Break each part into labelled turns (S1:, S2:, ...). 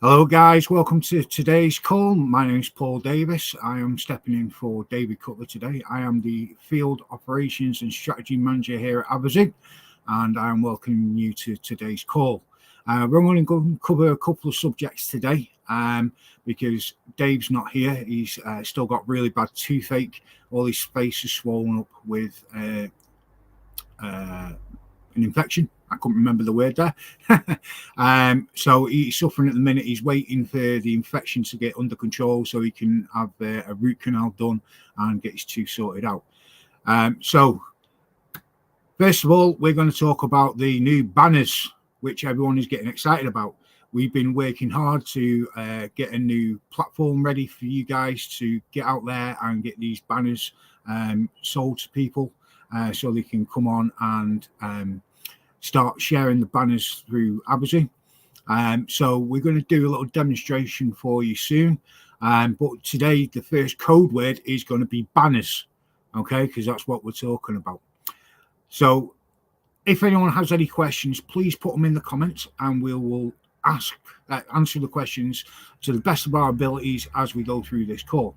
S1: Hello, guys. Welcome to today's call. My name is Paul Davis. I am stepping in for David Cutler today. I am the Field Operations and Strategy Manager here at Avazoo, and I am welcoming you to today's call. We're going to cover a couple of subjects today because Dave's not here. He's still got really bad toothache. All his face is swollen up with an infection. I couldn't remember the word there. So he's suffering at the minute. He's waiting for the infection to get under control so he can have a root canal done and get his tooth sorted out. So first of all, we're going to talk about the new banners, which everyone is getting excited about. We've been working hard to get a new platform ready for you guys to get out there and get these banners sold to people so they can come on and start sharing the banners through Avazoo. So we're going to do a little demonstration for you soon. But today, the first code word is going to be banners, okay? Because that's what we're talking about. So if anyone has any questions, please put them in the comments and we will answer the questions to the best of our abilities as we go through this call.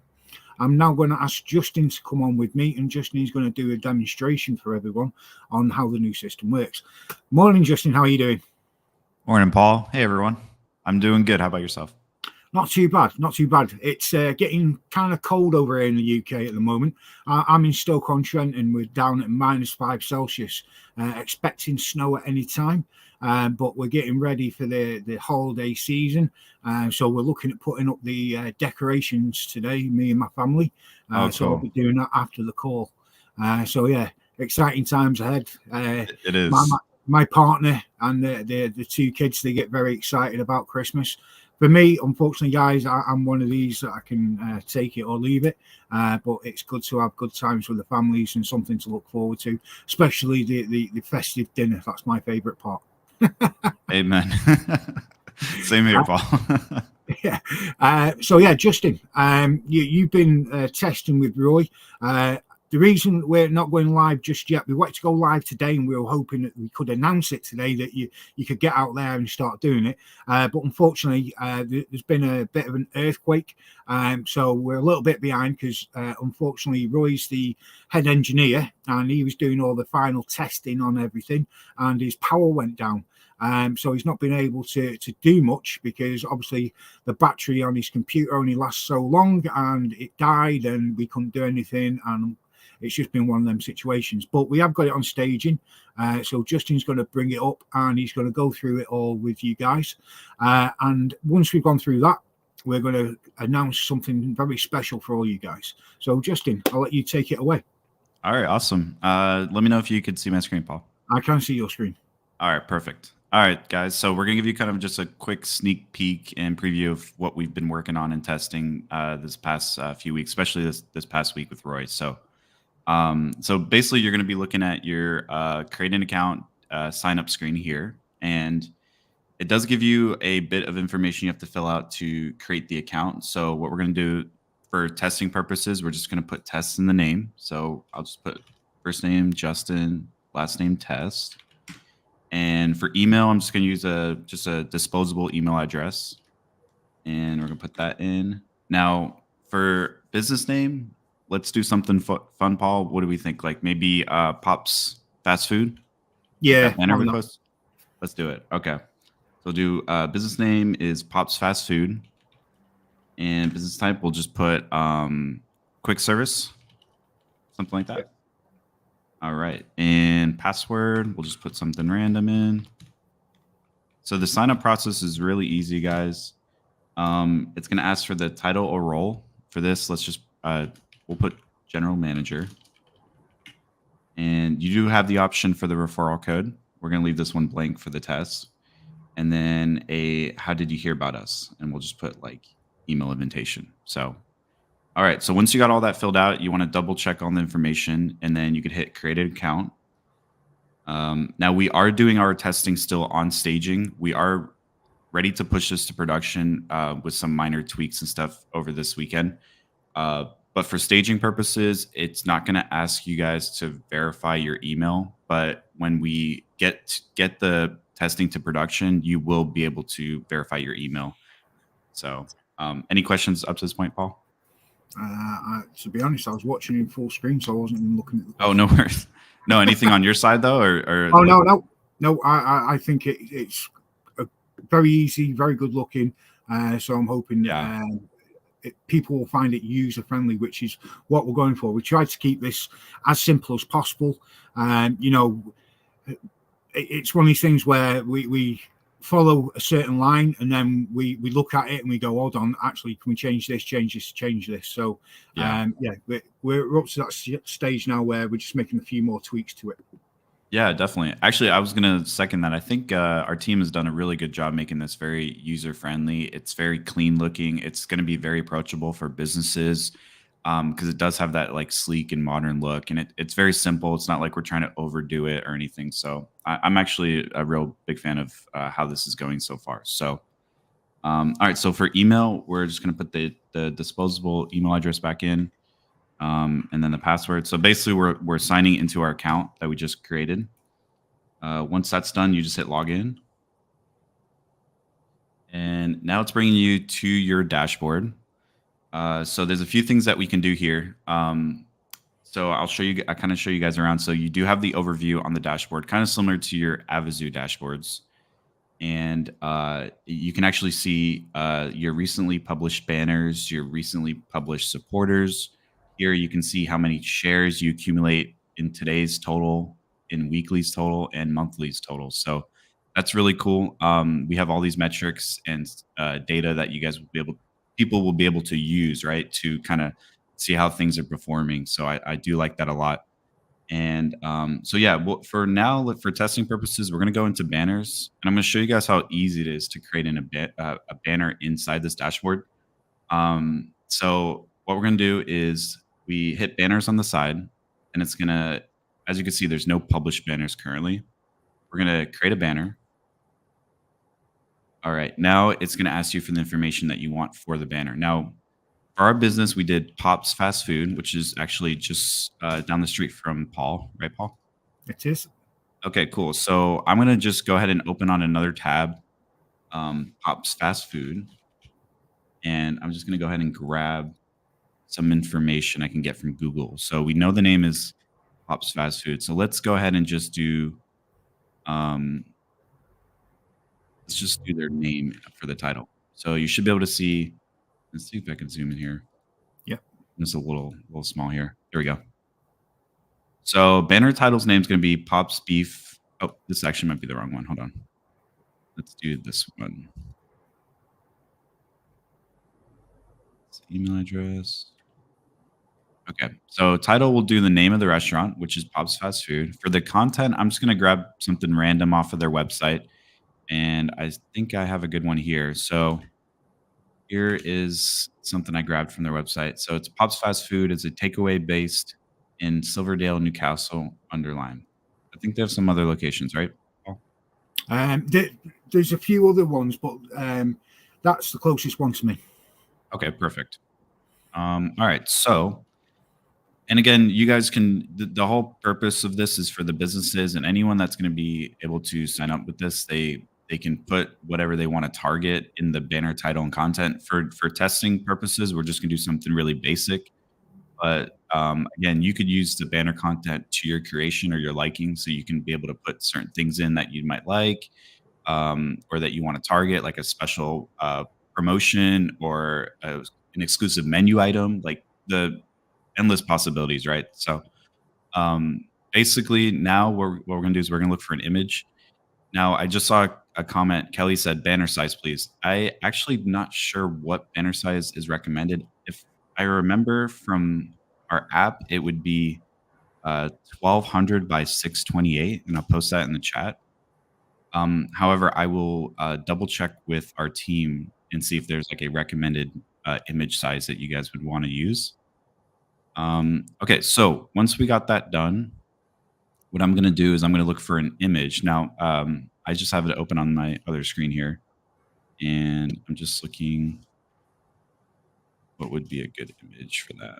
S1: I'm now going to ask Justin to come on with me, and Justin is going to do a demonstration for everyone on how the new system works. Morning, Justin. How are you doing?
S2: Morning, Paul. Hey, everyone. I'm doing good. How about yourself?
S1: Not too bad. Not too bad. It's getting kind of cold over here in the UK at the moment. I'm in Stoke-on-Trent, and we're down at -5 Celsius, expecting snow at any time. But we're getting ready for the holiday season. So we're looking at putting up the decorations today, me and my family.
S2: Cool.
S1: So I'll be doing that after the call. So, yeah, exciting times ahead.
S2: It is.
S1: My partner and the two kids, they get very excited about Christmas. For me, unfortunately, guys, I'm one of these that I can take it or leave it. But it's good to have good times with the families and something to look forward to, especially the festive dinner. That's my favourite part.
S2: Amen. Same here, Paul.
S1: Yeah. So yeah, Justin, you've been testing with Roy. The reason we're not going live just yet, we wanted to go live today, and we were hoping that we could announce it today that you could get out there and start doing it. But unfortunately, there's been a bit of an earthquake, so we're a little bit behind because unfortunately, Roy's the head engineer, and he was doing all the final testing on everything, and his power went down. So he's not been able to do much because obviously the battery on his computer only lasts so long, and it died, and we couldn't do anything, and it's just been one of them situations. But we have got it on staging. So Justin's going to bring it up and he's going to go through it all with you guys. And once we've gone through that, we're going to announce something very special for all you guys. So Justin, I'll let you take it away.
S2: All right, awesome. Let me know if you could see my screen, Paul.
S1: I can see your screen.
S2: All right, perfect. All right, guys. So we're going to give you kind of just a quick sneak peek and preview of what we've been working on and testing this past few weeks, especially this past week with Roy. So basically you're going to be looking at your create an account sign up screen here, and it does give you a bit of information you have to fill out to create the account. So what we're going to do for testing purposes, we're just going to put test in the name. So I'll just put first name Justin, last name Test. And for email, I'm just going to use just a disposable email address, and we're going to put that in. Now for business name, let's do something fun, Paul. What do we think? Like maybe Pop's Fast Food?
S1: Yeah.
S2: Let's do it. Okay. So do business name is Pop's Fast Food. And business type, we'll just put quick service. Something like that. All right. And password, we'll just put something random in. So the sign up process is really easy, guys. It's going to ask for the title or role. For this, let's just we'll put general manager. And you do have the option for the referral code. We're going to leave this one blank for the test. And then how did you hear about us? And we'll just put like email invitation. So, all right. So once you got all that filled out, you want to double check on the information, and then you could hit create an account. Now we are doing our testing still on staging. We are ready to push this to production with some minor tweaks and stuff over this weekend. But for staging purposes, it's not going to ask you guys to verify your email. But when we get the testing to production, you will be able to verify your email. So, any questions up to this point, Paul?
S1: To be honest, I was watching in full screen, so I wasn't even looking at the
S2: Oh,
S1: question.
S2: no worries. No, anything on your side though, or
S1: Oh no. I think it's a very easy, very good looking. So I'm hoping
S2: yeah,
S1: people will find it user friendly, which is what we're going for. We tried to keep this as simple as possible. You know, it's one of these things where we follow a certain line and then we look at it and we go, hold on, actually, can we change this, change this? So
S2: yeah.
S1: we're up to that stage now where we're just making a few more tweaks to it.
S2: Yeah, definitely. Actually, I was going to second that. I think our team has done a really good job making this very user friendly. It's very clean looking. It's going to be very approachable for businesses because it does have that like sleek and modern look, and it's very simple. It's not like we're trying to overdo it or anything. So I'm actually a real big fan of how this is going so far. So, all right. So for email, we're just going to put the disposable email address back in. And then the password. So basically, we're signing into our account that we just created. Once that's done, you just hit login, and now it's bringing you to your dashboard. So there's a few things that we can do here. So I'll show you. I kind of show you guys around. So you do have the overview on the dashboard, kind of similar to your Avazoo dashboards. And you can actually see your recently published banners, your recently published supporters. Here you can see how many shares you accumulate in today's total, in weekly's total, and monthly's total. So that's really cool. We have all these metrics and data that you guys will be able, people will be able to use, right, to kind of see how things are performing. So I do like that a lot. And so, yeah, well, for now, for testing purposes, we're going to go into banners, and I'm going to show you guys how easy it is to create a banner inside this dashboard. So, what we're going to do is we hit banners on the side, and it's going to, as you can see, there's no published banners currently. We're going to create a banner. All right, now it's going to ask you for the information that you want for the banner. Now, for our business, we did Pop's Fast Food, which is actually just down the street from Paul, right, Paul?
S1: It is.
S2: Okay, cool. So I'm gonna just go ahead and open on another tab, Pop's Fast Food, and I'm just gonna go ahead and grab some information I can get from Google. So we know the name is Pop's Fast Food. So let's go ahead and just do, um, let's just do their name for the title. So you should be able to see. Let's see if I can zoom in here.
S1: Yeah.
S2: It's a little small here. There we go. So banner title's name is going to be Pop's Beef. Oh, this actually might be the wrong one. Hold on. Let's do this one. Email address. Okay. So title will do the name of the restaurant, which is Pop's Fast Food. For the content, I'm just going to grab something random off of their website. And I think I have a good one here. So here is something I grabbed from their website. So it's Pop's Fast Food. It's a takeaway based in Silverdale, Newcastle, Underline. I think they have some other locations, right, Paul?
S1: There's a few other ones, but that's the closest one to me.
S2: Okay, perfect. All right. So, and again, you guys can, the whole purpose of this is for the businesses and anyone that's going to be able to sign up with this. They can put whatever they want to target in the banner title and content. For testing purposes, we're just going to do something really basic. But again, you could use the banner content to your creation or your liking, so you can be able to put certain things in that you might like, or that you want to target, like a special promotion or an exclusive menu item, like the endless possibilities, right? So basically, now what we're going to do is we're going to look for an image. Now, I just saw a comment. Kelly said, "Banner size, please." I actually not sure what banner size is recommended. If I remember from our app, it would be 1200 by 628, and I'll post that in the chat. However, I will double check with our team and see if there's like a recommended image size that you guys would want to use. Okay, so once we got that done, what I'm going to do is I'm going to look for an image. Now, I just have it open on my other screen here, and I'm just looking what would be a good image for that.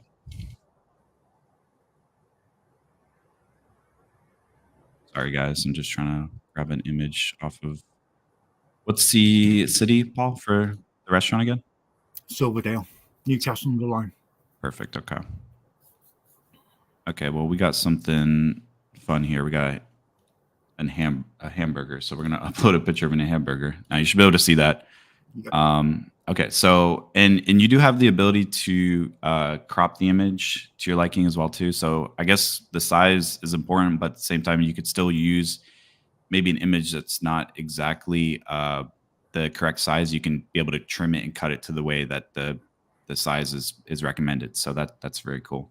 S2: Sorry, guys. I'm just trying to grab an image off of, what's the city, Paul, for the restaurant again?
S1: Silverdale, Newcastle under Lyme.
S2: Perfect. Okay. Okay. Well, we got something fun here. We got a hamburger. So we're gonna upload a picture of a hamburger. Now you should be able to see that.
S1: Yep.
S2: Okay. So and you do have the ability to crop the image to your liking as well too. So I guess the size is important, but at the same time you could still use maybe an image that's not exactly the correct size. You can be able to trim it and cut it to the way that the size is recommended. So that's very cool.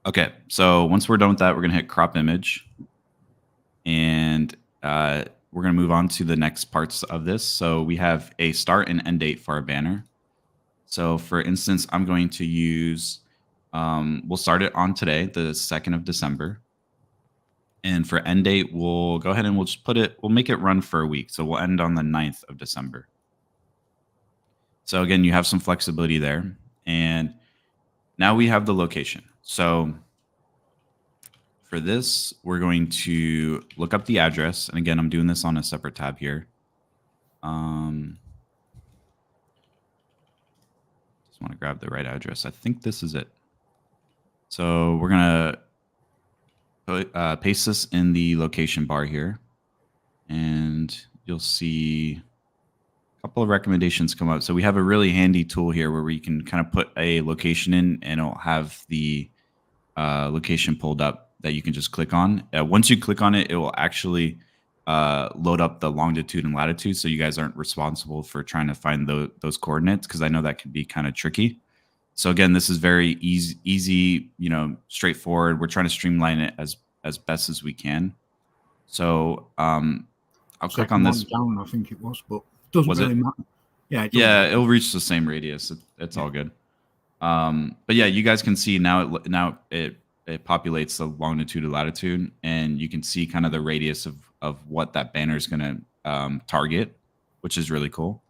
S2: Okay, so once we're done with that, we're gonna hit crop image, and we're gonna move on to the next parts of this. So we have a start and end date for our banner. So for instance, I'm going to use, we'll start it on today, the 2nd of December. And for end date, we'll go ahead and we'll just we'll make it run for a week. So we'll end on the 9th of December. So again, you have some flexibility there. And now we have the location. So for this, we're going to look up the address. And again, I'm doing this on a separate tab here. Just want to grab the right address. I think this is it. So we're going to paste this in the location bar here. And you'll see a couple of recommendations come up. So we have a really handy tool here where we can kind of put a location in, and it'll have the location pulled up that you can just click on. Once you click on it, it will actually load up the longitude and latitude, so you guys aren't responsible for trying to find those coordinates, because I know that can be kind of tricky. So again, this is very easy, straightforward. We're trying to streamline it as best as we can. So I'll click on this.
S1: Down, I think it was, but it doesn't really matter.
S2: Yeah, it'll reach the same radius. It's all good. But yeah, you guys can see now it populates the longitude and latitude, and you can see kind of the radius of what that banner is going to target, which is really cool.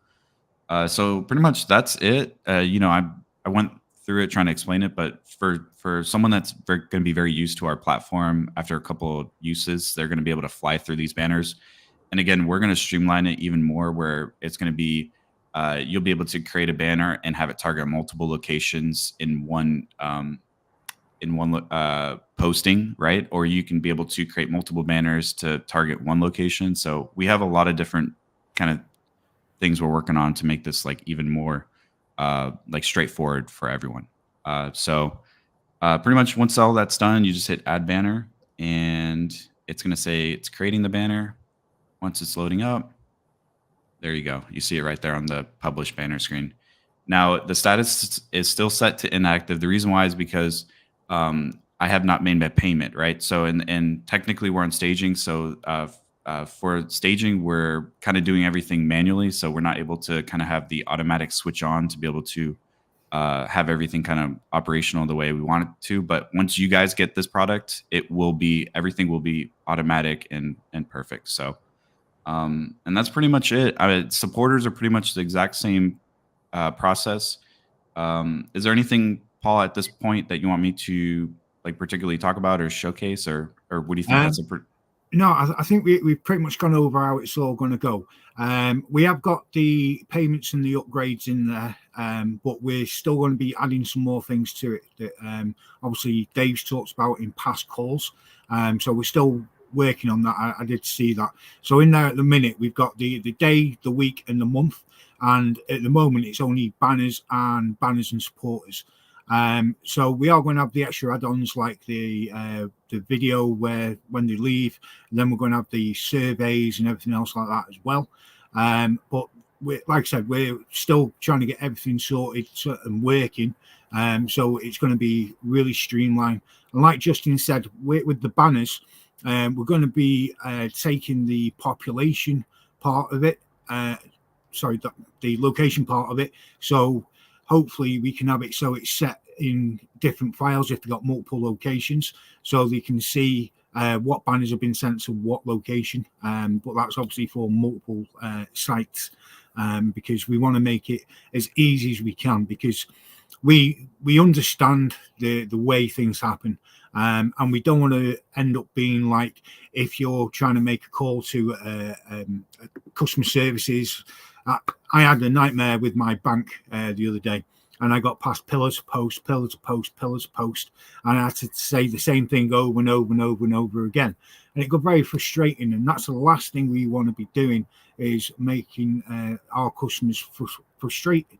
S2: So pretty much that's it. I went through it trying to explain it, but for someone that's going to be very used to our platform, after a couple of uses, they're going to be able to fly through these banners. And again, we're going to streamline it even more, where it's going to be you'll be able to create a banner and have it target multiple locations in one posting, right? Or you can be able to create multiple banners to target one location. So we have a lot of different kind of things we're working on to make this like even more like straightforward for everyone. So pretty much once all that's done, you just hit add banner, and it's going to say it's creating the banner. Once it's loading up, there you go. You see it right there on the publish banner screen. Now the status is still set to inactive. The reason why is because I have not made my payment, right? So and technically we're on staging. So for staging, we're kind of doing everything manually. So we're not able to kind of have the automatic switch on to be able to have everything kind of operational the way we want it to. But once you guys get this product, everything will be automatic and perfect. So and that's pretty much it. Supporters are pretty much the exact same process. Is there anything, Paul, at this point that you want me to like particularly talk about or showcase, or what do you think?
S1: No, I think we've pretty much gone over how it's all going to go. We have got the payments and the upgrades in there, but we're still going to be adding some more things to it that obviously Dave's talked about in past calls. So we're still working on that. I did see that. So in there at the minute, we've got the day, the week, and the month. And at the moment, it's only banners and supporters. So we are going to have the extra add-ons like the video where when they leave, and then we're going to have the surveys and everything else like that as well. But like I said, we're still trying to get everything sorted and working. So it's going to be really streamlined. And like Justin said, with the banners, we're going to be taking the population part of it. The location part of it. So hopefully we can have it so it's set in different files if they've got multiple locations, so they can see what banners have been sent to what location. But that's obviously for multiple sites, because we want to make it as easy as we can, because we understand the way things happen. And we don't want to end up being like if you're trying to make a call to customer services I had a nightmare with my bank the other day, and I got past pillar to post, pillar to post, pillar to post, and I had to say the same thing over and over and over and over again. And it got very frustrating, and that's the last thing we want to be doing, is making our customers frustrated.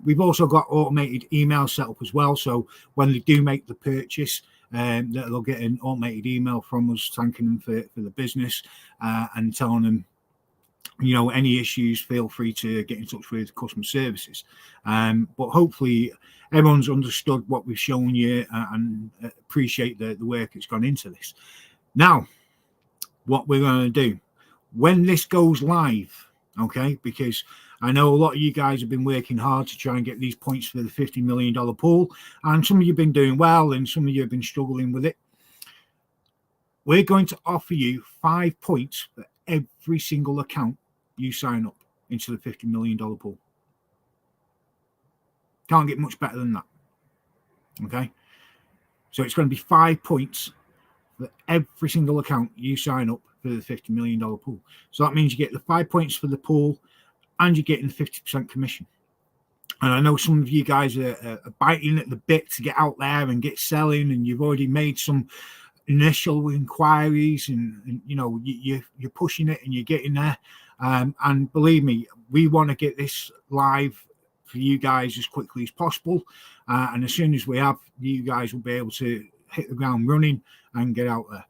S1: We've also got automated email set up as well, so when they do make the purchase, they'll get an automated email from us thanking them for the business and telling them, any issues, feel free to get in touch with customer services. But hopefully everyone's understood what we've shown you and appreciate the work that's gone into this. Now, what we're going to do when this goes live, okay, because I know a lot of you guys have been working hard to try and get these points for the $50 million pool, and some of you have been doing well and some of you have been struggling with it. We're going to offer you 5 points for every single account you sign up into the $50 million pool. Can't get much better than that. Okay. So it's going to be 5 points for every single account you sign up for the $50 million pool. So that means you get the 5 points for the pool and you're getting 50% commission. And I know some of you guys are biting at the bit to get out there and get selling, and you've already made some initial inquiries, and you're pushing it and you're getting there. And believe me, we want to get this live for you guys as quickly as possible. And as soon as we have, you guys will be able to hit the ground running and get out there.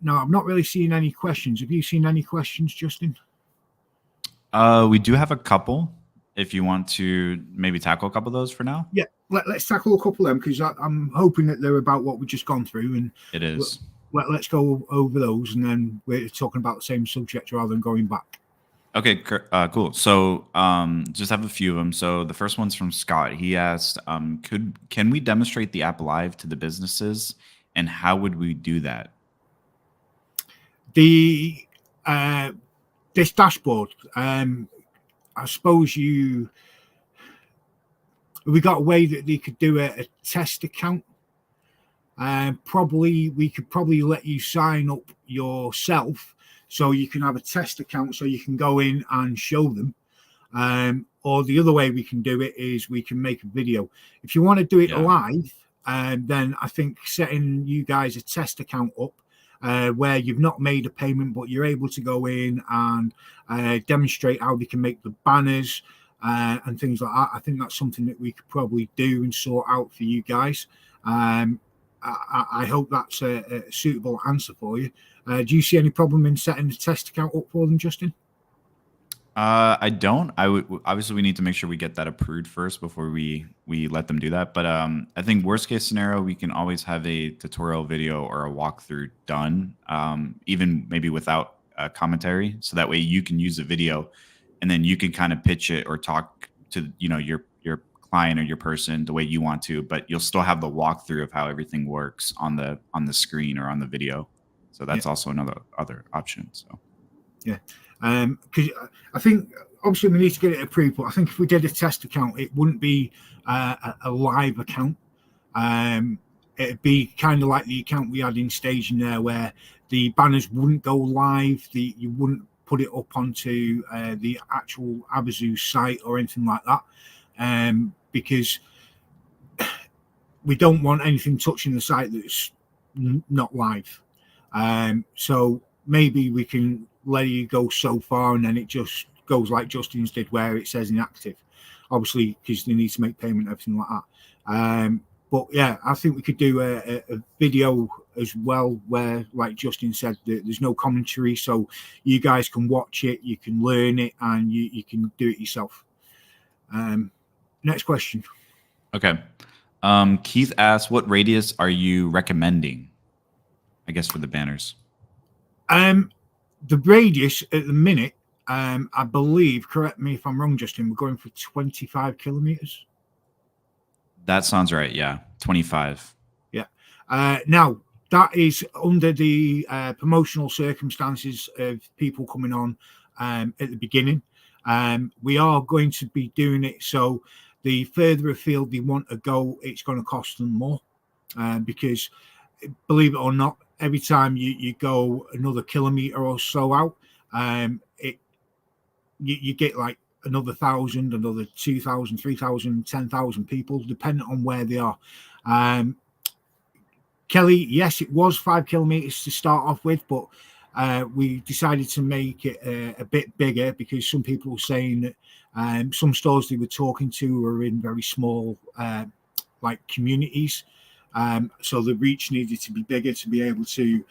S1: Now, I've not really seen any questions. Have you seen any questions, Justin?
S2: We do have a couple. If you want to maybe tackle a couple of those for now.
S1: Yeah, let's tackle a couple of them, because I'm hoping that they're about what we've just gone through. And
S2: it is.
S1: Let's go over those, and then we're talking about the same subject rather than going back.
S2: Okay, cool. So just have a few of them. So the first one's from Scott. He asked, can we demonstrate the app live to the businesses, and how would we do that?
S1: This dashboard, I suppose we got a way that they could do a test account. We could probably let you sign up yourself, so you can have a test account, so you can go in and show them. Or the other way we can do it is we can make a video. If you want to do it live, then I think setting you guys a test account up, where you've not made a payment, but you're able to go in and demonstrate how they can make the banners and things like that. I think that's something that we could probably do and sort out for you guys. I hope that's a suitable answer for you. Do you see any problem in setting the test account up for them, Justin?
S2: I don't. Obviously we need to make sure we get that approved first before we let them do that. But I think worst case scenario, we can always have a tutorial video or a walkthrough done, even maybe without commentary, so that way you can use the video, and then you can kind of pitch it or talk to your client or your person the way you want to, but you'll still have the walkthrough of how everything works on the screen or on the video. So that's also other option. So
S1: yeah. Because I think obviously we need to get it approved, but I think if we did a test account, it wouldn't be a live account. It'd be kind of like the account we had in staging there, where the banners wouldn't go live. You wouldn't put it up onto the actual Avazoo site or anything like that, because we don't want anything touching the site that's not live. So maybe we can let you go so far, and then it just goes like Justin's did, where it says inactive, obviously, because they need to make payment, everything like that. But yeah, I think we could do a video as well, where, like Justin said, there's no commentary, so you guys can watch it, you can learn it, and you can do it yourself. Next question.
S2: Okay. Keith asked, what radius are you recommending, I guess, for the banners?
S1: The radius at the minute, I believe, correct me if I'm wrong, Justin, we're going for 25 kilometers.
S2: That sounds right. Yeah. 25.
S1: Yeah. Now that is under the promotional circumstances of people coming on at the beginning. We are going to be doing it, so the further afield they want to go, it's going to cost them more, because, believe it or not, every time you go another kilometer or so out, you get like another 1,000, another 2,000, 3,000, 10,000 people, depending on where they are. Kelly, yes, it was 5 kilometers to start off with, but we decided to make it a bit bigger because some people were saying that some stores they were talking to were in very small like communities. So the reach needed to be bigger to be able to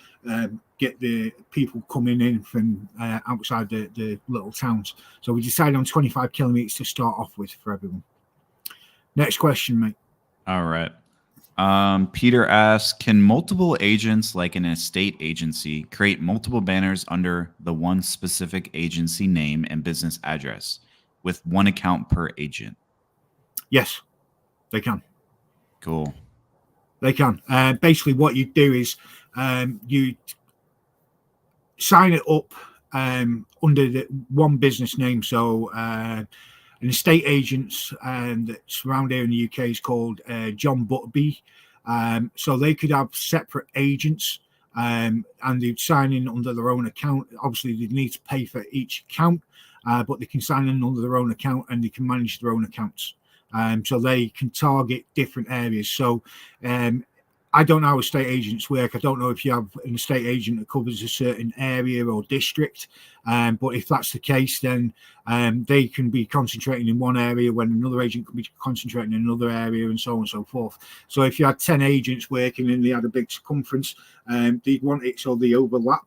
S1: get the people coming in from outside the little towns. So we decided on 25 kilometers to start off with for everyone. Next question, mate.
S2: All right. Peter asks, can multiple agents like an estate agency create multiple banners under the one specific agency name and business address with one account per agent?
S1: Yes, they can.
S2: Cool.
S1: They can. Basically, what you do is you sign it up under the one business name. So an estate agent that's around here in the UK is called John Butterby. So they could have separate agents and they'd sign in under their own account. Obviously, they'd need to pay for each account, but they can sign in under their own account and they can manage their own accounts. So they can target different areas. So I don't know how estate agents work. I don't know if you have an estate agent that covers a certain area or district. But if that's the case, then they can be concentrating in one area when another agent could be concentrating in another area and so on and so forth. So if you had 10 agents working and they had a big circumference, they'd want it so they overlap.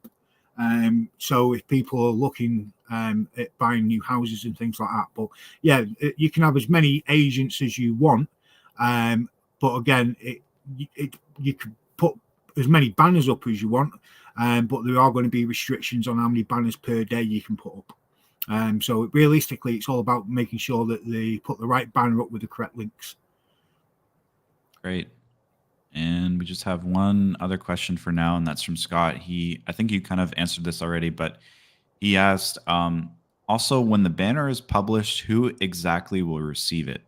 S1: So if people are looking at buying new houses and things like that, but yeah, you can have as many agents as you want. But again, you can put as many banners up as you want, but there are going to be restrictions on how many banners per day you can put up. So realistically, it's all about making sure that they put the right banner up with the correct links.
S2: Great. And we just have one other question for now, and that's from Scott. I think you kind of answered this already, but he asked, also, when the banner is published, who exactly will receive it?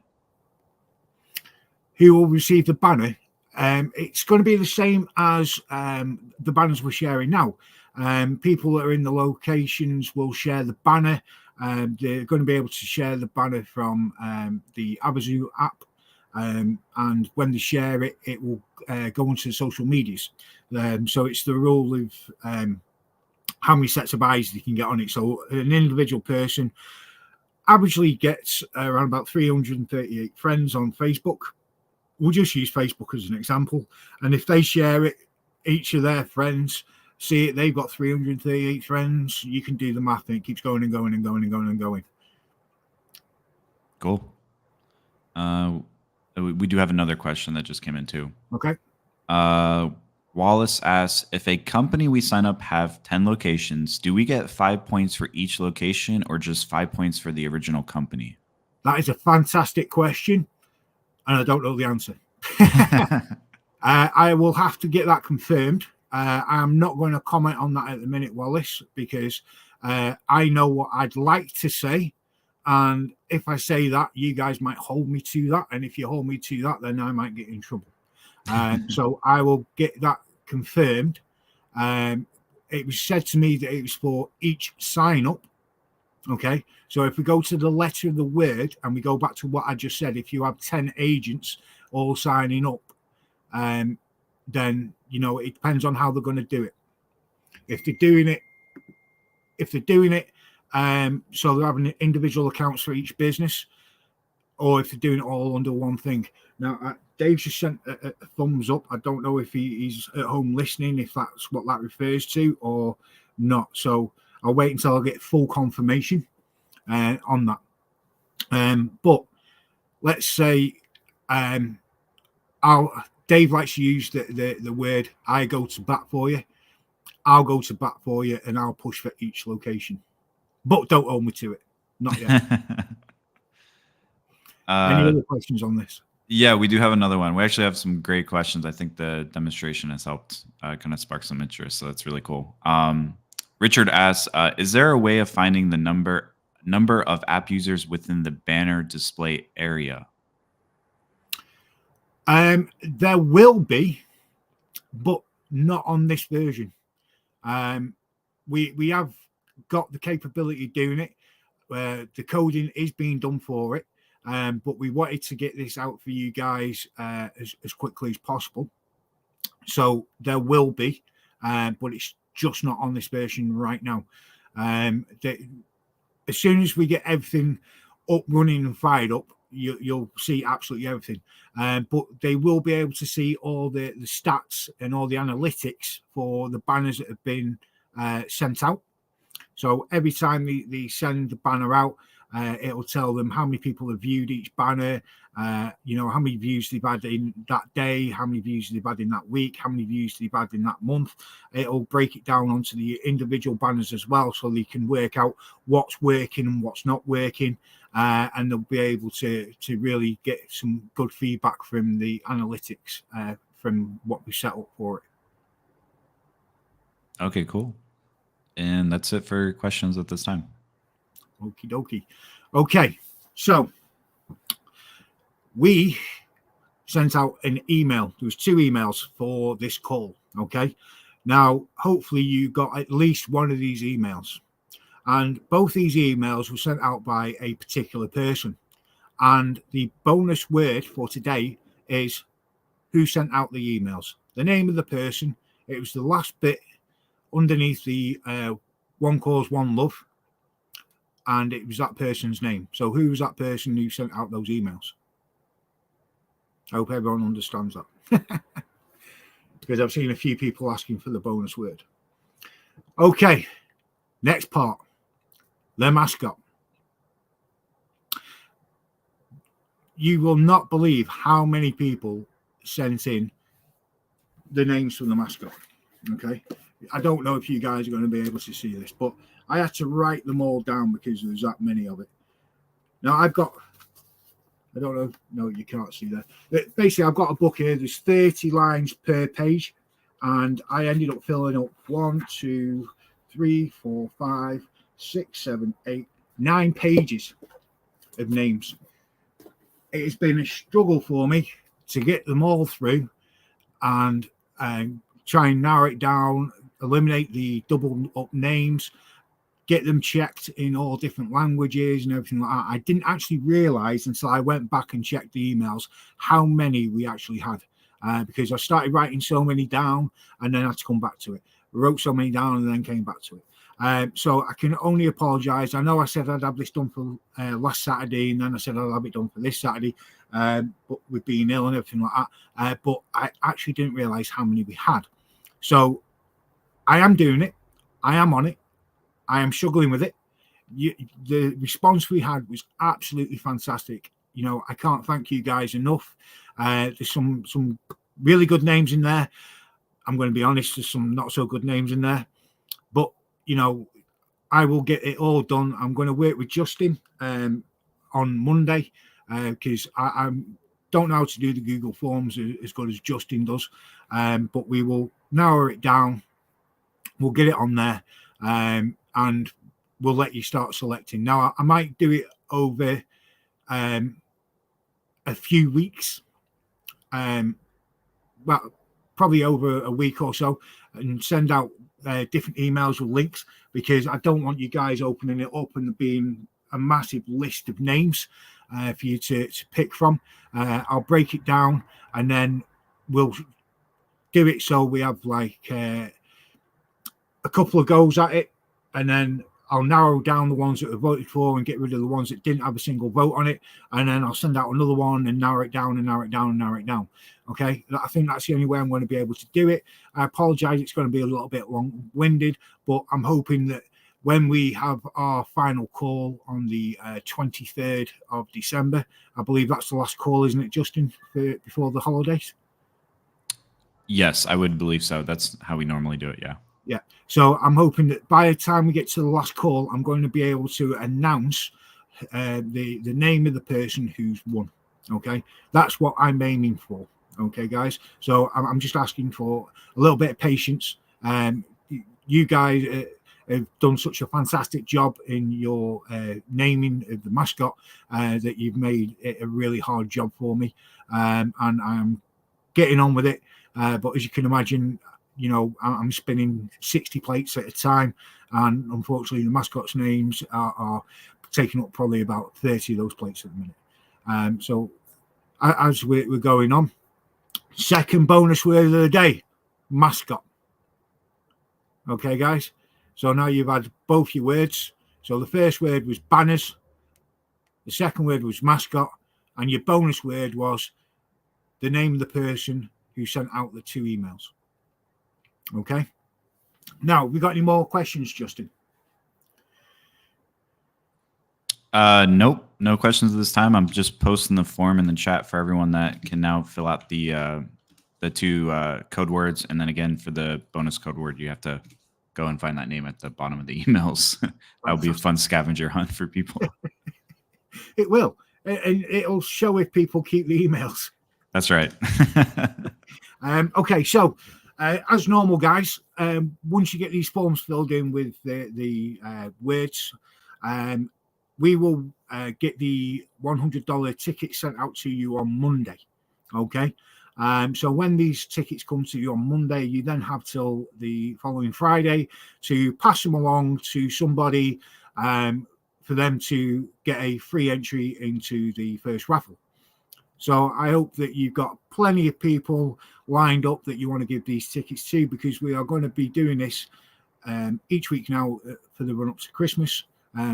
S1: Who will receive the banner? It's going to be the same as the banners we're sharing now. People that are in the locations will share the banner. They're going to be able to share the banner from the Avazoo app. And when they share it, it will go onto the social medias. So it's the rule of how many sets of eyes they can get on it. So an individual person averagely gets around about 338 friends on Facebook. We'll just use Facebook as an example. And if they share it, each of their friends see it, they've got 338 friends. You can do the math, and it keeps going and going and going and going and going.
S2: Cool. We do have another question that just came in too.
S1: Okay.
S2: Wallace asks, if a company we sign up have 10 locations, do we get 5 points for each location or just 5 points for the original company?
S1: That is a fantastic question, and I don't know the answer. I will have to get that confirmed. I'm not going to comment on that at the minute, Wallace, because I know what I'd like to say. And if I say that, you guys might hold me to that. And if you hold me to that, then I might get in trouble. So I will get that confirmed. It was said to me that it was for each sign up. Okay. So if we go to the letter of the word and we go back to what I just said, if you have 10 agents all signing up, then, you know, it depends on how they're going to do it. If they're doing it, so they're having individual accounts for each business, or if they're doing it all under one thing. Now, Dave just sent a thumbs up. I don't know if he's at home listening, if that's what that refers to or not. So I'll wait until I get full confirmation on that. But let's say Dave likes to use the word, I go to bat for you. I'll go to bat for you and I'll push for each location. But don't hold me to it. Not yet. Any other questions on this?
S2: Yeah, we do have another one. We actually have some great questions. I think the demonstration has helped kind of spark some interest. So that's really cool. Richard asks, is there a way of finding the number of app users within the banner display area?
S1: There will be, but not on this version. We have got the capability of doing it. the coding is being done for it. But we wanted to get this out for you guys as quickly as possible. So there will be, but it's just not on this version right now. As soon as we get everything up, running and fired up, you'll see absolutely everything. But they will be able to see all the stats and all the analytics for the banners that have been sent out. So every time they send the banner out, it'll tell them how many people have viewed each banner, how many views they've had in that day, how many views they've had in that week, how many views they've had in that month. It'll break it down onto the individual banners as well, so they can work out what's working and what's not working, and they'll be able to really get some good feedback from the analytics from what we set up for it.
S2: Okay, cool. And that's it for questions at this time.
S1: Okie dokie. Okay, so we sent out an email. There was 2 emails for this call. Okay, now hopefully you got at least one of these emails, and both these emails were sent out by a particular person. And the bonus word for today is who sent out the emails. The name of the person. It was the last bit underneath the One Cause, One Love. And it was that person's name. So who was that person who sent out those emails? I hope everyone understands that. Because I've seen a few people asking for the bonus word. Okay, next part. The mascot. You will not believe how many people sent in the names from the mascot. Okay. I don't know if you guys are going to be able to see this, but I had to write them all down because there's that many of it. Now I don't know. No, you can't see that. Basically, I've got a book here. There's 30 lines per page, and I ended up filling up 1, 2, 3, 4, 5, 6, 7, 8, 9 pages of names. It has been a struggle for me to get them all through and try and narrow it down, eliminate the double up names, get them checked in all different languages and everything like that. I didn't actually realize until I went back and checked the emails how many we actually had, because I started writing so many down and then I had to come back to it. I wrote so many down and then came back to it. So I can only apologize. I know I said I'd have this done for last Saturday, and then I said I'll have it done for this Saturday, but with being ill and everything like that. But I actually didn't realize how many we had. So I am doing it. I am on it. I am struggling with it. The response we had was absolutely fantastic. I can't thank you guys enough. There's some really good names in there. I'm going to be honest, there's some not so good names in there. But, I will get it all done. I'm going to work with Justin on Monday because I don't know how to do the Google Forms as good as Justin does. But we will narrow it down. We'll get it on there. And we'll let you start selecting. Now, I might do it over a few weeks, well, probably over a week or so, and send out different emails with links, because I don't want you guys opening it up and being a massive list of names for you to pick from. I'll break it down and then we'll do it so we have like a couple of goes at it, and then I'll narrow down the ones that are voted for and get rid of the ones that didn't have a single vote on it, and then I'll send out another one and narrow it down and narrow it down and narrow it down. Okay, I think that's the only way I'm going to be able to do it. I apologize, it's going to be a little bit long-winded, but I'm hoping that when we have our final call on the 23rd of December, I believe that's the last call, isn't it, Justin, before the holidays?
S2: Yes, I would believe so. That's how we normally do it, yeah.
S1: Yeah. So I'm hoping that by the time we get to the last call, I'm going to be able to announce the name of the person who's won. Okay. That's what I'm aiming for. Okay, guys. So I'm just asking for a little bit of patience. You guys have done such a fantastic job in your naming of the mascot that you've made it a really hard job for me. And I'm getting on with it. But as you can imagine, I'm spinning 60 plates at a time, and unfortunately the mascots' names are taking up probably about 30 of those plates at the minute. So as we're going on, second bonus word of the day, mascot. Okay, guys. So now you've had both your words. So the first word was banners. The second word was mascot. And your bonus word was the name of the person who sent out the 2 emails. Okay. Now, we got any more questions, Justin?
S2: Nope, no questions this time. I'm just posting the form in the chat for everyone that can now fill out the 2 code words, and then again for the bonus code word, you have to go and find that name at the bottom of the emails. That would be a fun scavenger hunt for people.
S1: It will, and it'll show if people keep the emails.
S2: That's right.
S1: Okay, so as normal, guys, once you get these forms filled in with the words, we will get the $100 ticket sent out to you on Monday. Okay. So when these tickets come to you on Monday, you then have till the following Friday to pass them along to somebody for them to get a free entry into the first raffle. So I hope that you've got plenty of people lined up that you want to give these tickets to, because we are going to be doing this each week now for the run up to Christmas.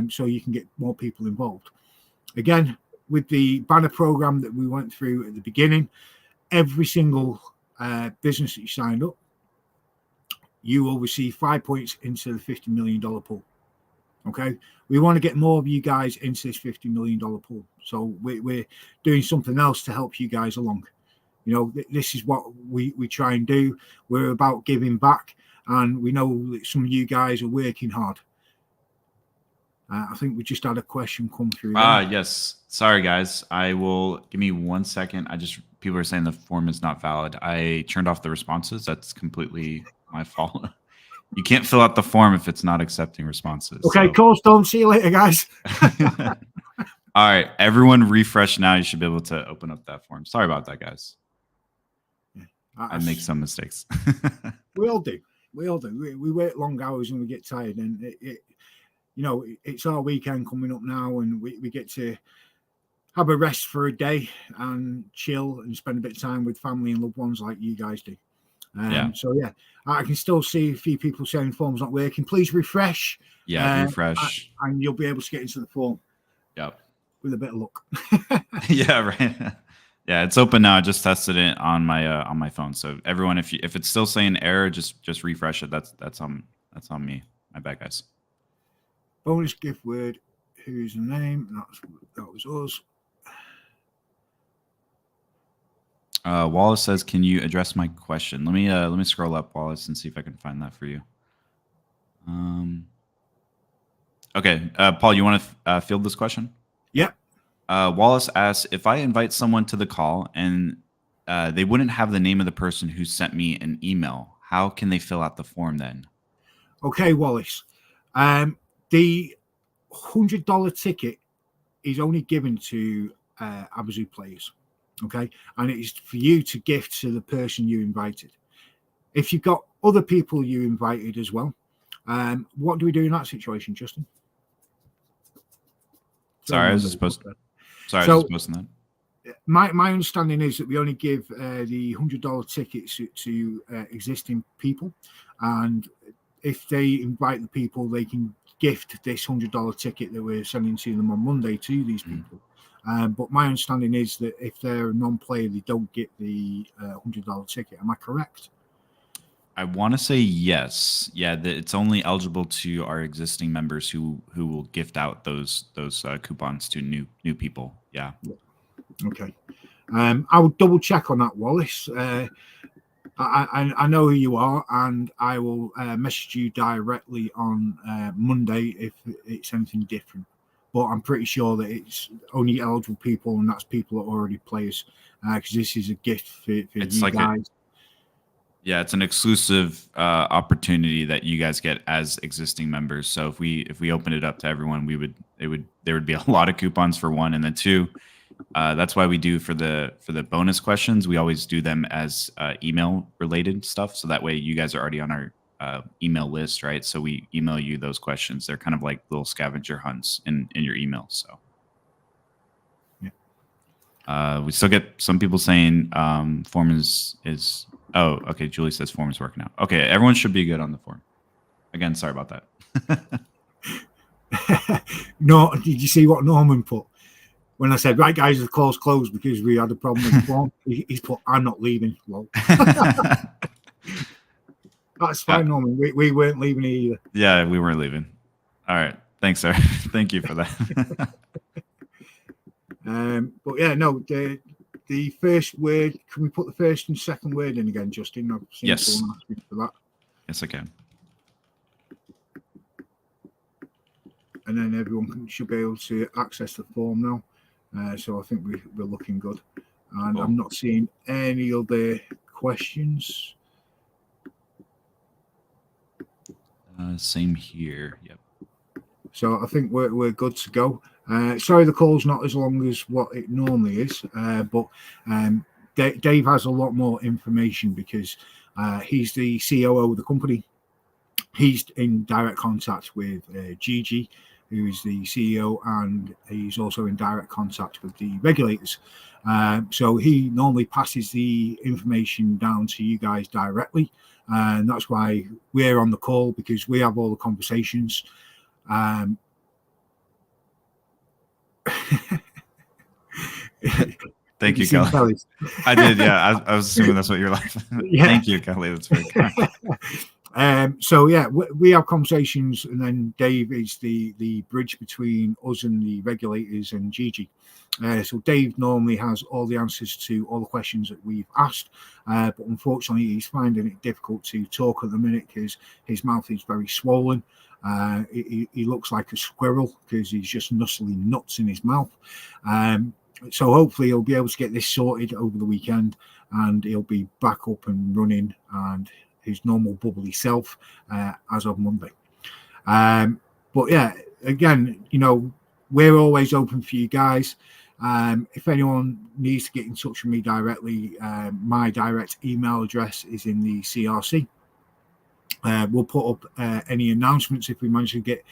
S1: So you can get more people involved. Again, with the banner program that we went through at the beginning, every single business that you signed up, you will receive 5 points into the $50 million pool. Okay, we want to get more of you guys into this $50 million pool. So we're doing something else to help you guys along. You know, this is what we try and do. We're about giving back, and we know that some of you guys are working hard. I think we just had a question come through.
S2: Yes. Sorry, guys. Give me 1 second. People are saying the form is not valid. I turned off the responses. That's completely my fault. You can't fill out the form if it's not accepting responses.
S1: Okay, cool. Don't see you later, guys.
S2: All right, everyone refresh now. You should be able to open up that form. Sorry about that, guys. I make some mistakes.
S1: We all do. We work long hours and we get tired, and it's our weekend coming up now, and we get to have a rest for a day and chill and spend a bit of time with family and loved ones like you guys do. So yeah, I can still see a few people saying the form's not working. Please refresh.
S2: Yeah, refresh,
S1: and you'll be able to get into the form.
S2: Yep.
S1: With a bit of luck.
S2: Yeah, right. Yeah, it's open now. I just tested it on my phone. So everyone, if it's still saying error, just refresh it. That's on me. My bad, guys.
S1: Bonus gift word. Who's the name? That was us.
S2: Wallace says, "Can you address my question?" Let me scroll up, Wallace, and see if I can find that for you. Okay, Paul, you want to field this question?
S1: Yep.
S2: Wallace asks, if I invite someone to the call and they wouldn't have the name of the person who sent me an email, how can they fill out the form then?
S1: Okay, Wallace. The $100 ticket is only given to Avazoo players. Okay, and it is for you to gift to the person you invited. If you've got other people you invited as well, what do we do in that situation, Justin?
S2: Sorry, I was just posting that.
S1: My understanding is that we only give the $100 tickets to existing people, and if they invite the people, they can gift this $100 ticket that we're sending to them on Monday to these people. But my understanding is that if they're a non-player, they don't get the $100 ticket. Am I correct?
S2: I want to say yes. Yeah, it's only eligible to our existing members who will gift out those coupons to new people. Yeah.
S1: Okay. I will double check on that, Wallace. I know who you are, and I will message you directly on Monday if it's anything different. But I'm pretty sure that it's only eligible people, and that's people that are already players, because this is a gift for you guys.
S2: Yeah, it's an exclusive opportunity that you guys get as existing members. So if we open it up to everyone, there would be a lot of coupons for one, and then two. That's why we do for the bonus questions. We always do them as email related stuff, so that way you guys are already on our email list, right? So we email you those questions. They're kind of like little scavenger hunts in your email. So we still get some people saying form is oh, okay. Julie says form is working out. Okay, everyone should be good on the form. Again, sorry about that.
S1: No, did you see what Norman put? When I said, right, guys, the call's closed because we had a problem with the form, he's put, I'm not leaving. Well, that's fine, Norman. We weren't leaving either.
S2: Yeah, we weren't leaving. All right. Thanks, sir. Thank you for that.
S1: But yeah, no, the first word, can we put the first and second word in again, Justin? I've seen
S2: Yes.
S1: someone ask me for that.
S2: Yes, I can.
S1: And then everyone should be able to access the form now. So I think we're looking good. And
S2: Cool.
S1: I'm not seeing any other questions.
S2: Same here. Yep.
S1: So I think we're good to go. Sorry, the call's not as long as what it normally is, but Dave has a lot more information because he's the COO of the company. He's in direct contact with Gigi, who is the CEO, and he's also in direct contact with the regulators. So he normally passes the information down to you guys directly. And that's why we're on the call, because we have all the conversations.
S2: Thank you, Kelly. I did, yeah. I was assuming that's what you're laughing at. Yeah. Thank you, Kelly. That's very kind.
S1: So yeah, we have conversations, and then Dave is the bridge between us and the regulators and Gigi. So Dave normally has all the answers to all the questions that we've asked, but unfortunately he's finding it difficult to talk at the minute because his mouth is very swollen. He looks like a squirrel because he's just nuzzling nuts in his mouth. So hopefully he'll be able to get this sorted over the weekend, and he'll be back up and running and his normal bubbly self as of Monday. But yeah, again, we're always open for you guys. If anyone needs to get in touch with me directly, my direct email address is in the CRC. We'll put up any announcements if we manage to get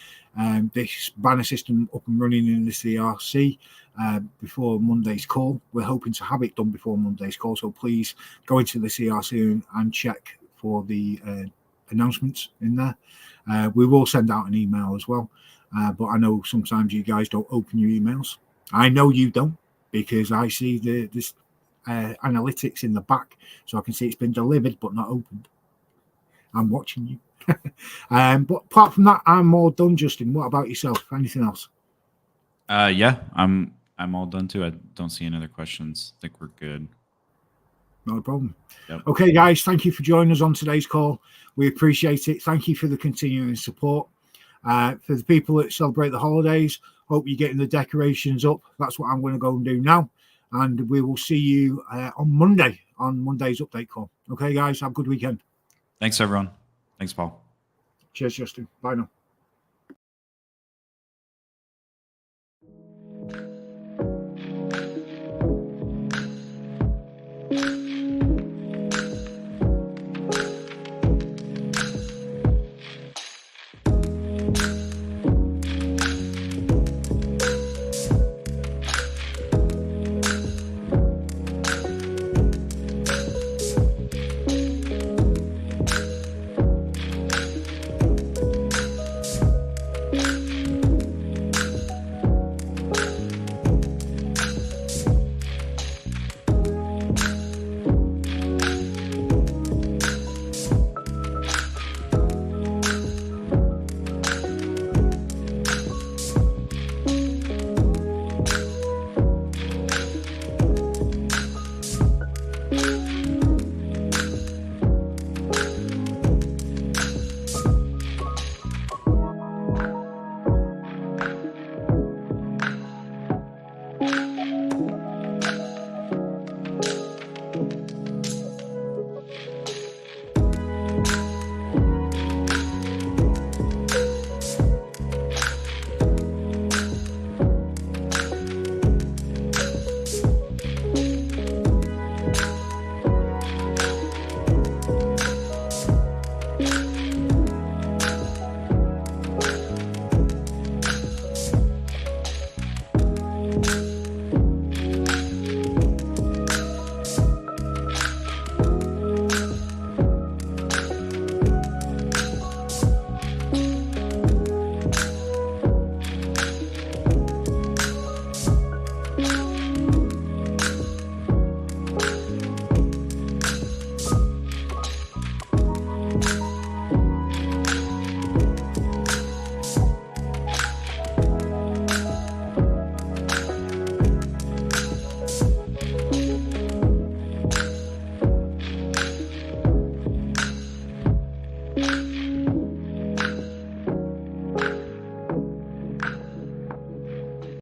S1: this banner system up and running in the CRC before Monday's call. We're hoping to have it done before Monday's call, so please go into the CRC and check for the announcements in there. We will send out an email as well, but I know sometimes you guys don't open your emails. I know you don't, because I see this analytics in the back, so I can see it's been delivered but not opened. I'm watching you. But apart from that, I'm all done, Justin. What about yourself? Anything else?
S2: Yeah, I'm all done too. I don't see any other questions. I think we're good.
S1: No problem.
S2: Yep.
S1: Okay, guys, thank you for joining us on today's call. We appreciate it. Thank you for the continuing support. For the people that celebrate the holidays, hope you're getting the decorations up. That's what I'm going to go and do now. And we will see you on Monday, on Monday's update call. Okay, guys, have a good weekend.
S2: Thanks, everyone. Thanks, Paul.
S1: Cheers, Justin. Bye now.